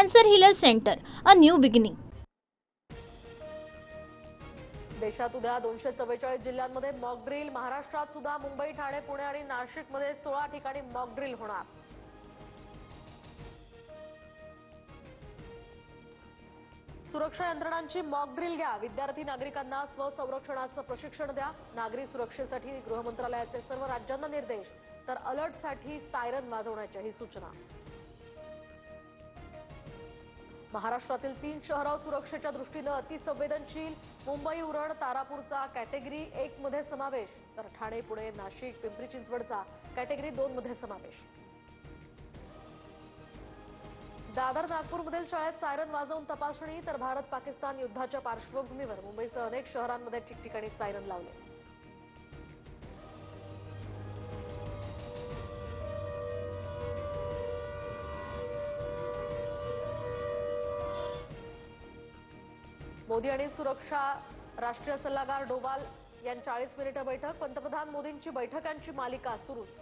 Cancer healer centre, a new beginning. देशात उद्या 244 जिल्ह्यांमध्ये मॉक ड्रिल। महाराष्ट्रात सुद्धा मुंबई, ठाणे, पुणे आणि नाशिकमध्ये 16 ठिकाणी मॉक ड्रिल होणार। सुरक्षा यंत्रणांची मॉक ड्रिल घ्या। विद्यार्थी नागरिकांना स्वसंरक्षणाचं प्रशिक्षण द्या। नागरी सुरक्षेसाठी गृह मंत्रालयाचे सर्व राज्यांना निर्देश, तर अलर्टसाठी सायरन वाजवण्याच्याही सूचना। महाराष्ट्रातील 3 शहरं सुरक्षेच्या दृष्टीने अतिसंवेदनशील। मुंबई, उरण, तारापूरचा कॅटेगरी 1 मध्ये समावेश, तर ठाणे, पुणे, नाशिक, पिंपरी चिंचवडचा कॅटेगरी 2 मध्ये समावेश। दादर, नागपूरमधील शाळेत सायरन वाजवून तपासणी, तर भारत पाकिस्तान युद्धाच्या पार्श्वभूमीवर मुंबईसह अनेक शहरांमध्ये ठिकठिकाणी सायरन लावले। मोदी आणि सुरक्षा राष्ट्रीय सल्लागार डोवाल यांची 40 मिनिटे बैठक। पंतप्रधान मोदींची बैठकांची मालिका सुरूच।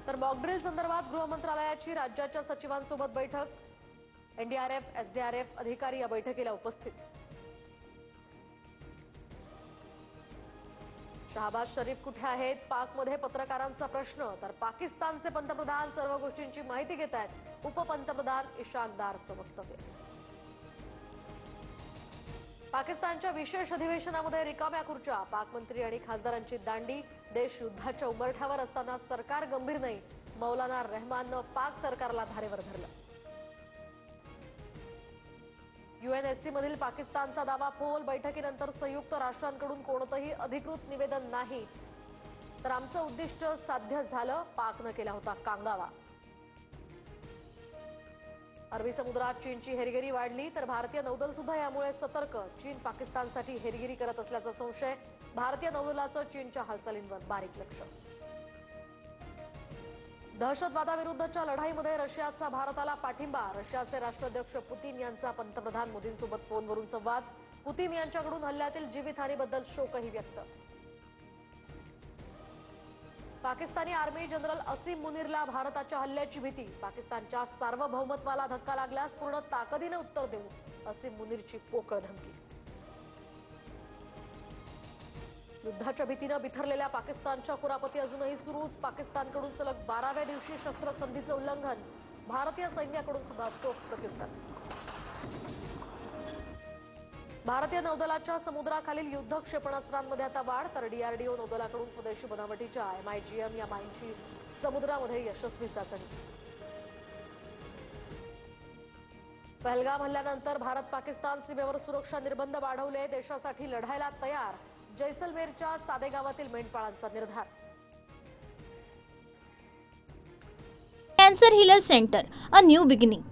तर मॉकड्रिल संदर्भात गृह मंत्रालयाची राज्याच्या सचिवांसोबत बैठक। एनडीआरएफ, एसडीआरएफ अधिकारी या बैठकीला उपस्थित। शहबाज शरीफ कुठे आहेत? पाकमध्ये पत्रकारांचा प्रश्न, तर पाकिस्तानचे पंतप्रधान सर्व गोष्टींची माहिती घेत आहेत। उपपंतप्रधान इशाक दारचं वक्तव्य। पाकिस्तानच्या विशेष अधिवेशनामध्ये रिकाम्या खुर्च्या, पाकमंत्री आणि खासदारांची दांडी। देश युद्धाच्या उंबरठ्यावर असताना सरकार गंभीर नाही, मौलाना रहमाननं पाक सरकारला धारेवर धरलं। यूएनएससी मधील पाकिस्तानचा दावा फोल। बैठकीनंतर संयुक्त राष्ट्रांकडून कोणतंही अधिकृत निवेदन नाही, तर आमचं उद्दिष्ट साध्य झालं, पाकनं केला होता कांगावा। अरबी समुद्रात चीनची हेरगिरी वाढली, तर भारतीय नौदल सुद्धा यामुळे सतर्क। चीन पाकिस्तानसाठी हेरगिरी करत असल्याचा संशय, भारतीय नौदलाचं चीनच्या हालचालींवर बारीक लक्ष। दहशतवादाविरुद्धच्या लढाईमध्ये रशियाचा भारताला पाठिंबा, रशियाचे राष्ट्राध्यक्ष पुतीन यांचा पंतप्रधान मोदींसोबत फोनवरून संवाद। पुतीन यांच्याकडून हल्ल्यातील जीवितहानीबद्दल शोकही व्यक्त। पाकिस्तानी आर्मी जनरल असीम मुनीरला भारताच्या हल्ल्याची भीती, पाकिस्तानच्या सार्वभौमत्वाला धक्का लागल्यास पूर्ण ताकदीने उत्तर देऊ, असीम मुनीरची पोकळ धमकी। युद्धाच्या भीतीने बिथरलेल्या पाकिस्तानच्या कुरापती अजूनही सुरूच। पाकिस्तानकडून सलग 12व्या दिवशी शस्त्रसंधीचं उल्लंघन, भारतीय सैन्याकडून सुद्धा चोख प्रत्युत्तर। भारतीय नौदलाच्या समुद्राखालील युद्ध क्षेपणास्त्रांमध्ये आता वाढ, तर डीआरडीओ नौदलाकडून स्वदेशी बनावटीच्या MIGM या माईनची समुद्रामध्ये यशस्वी चाचणी। पहलगाम हल्ल्यानंतर भारत पाकिस्तान सीमेवर सुरक्षा निर्बंध वाढवले, देशासाठी लढायला तयार, जैसलमेरच्या सादे गावातील मेंढपाळांचा निर्धार। Cancer healer centre, a new beginning.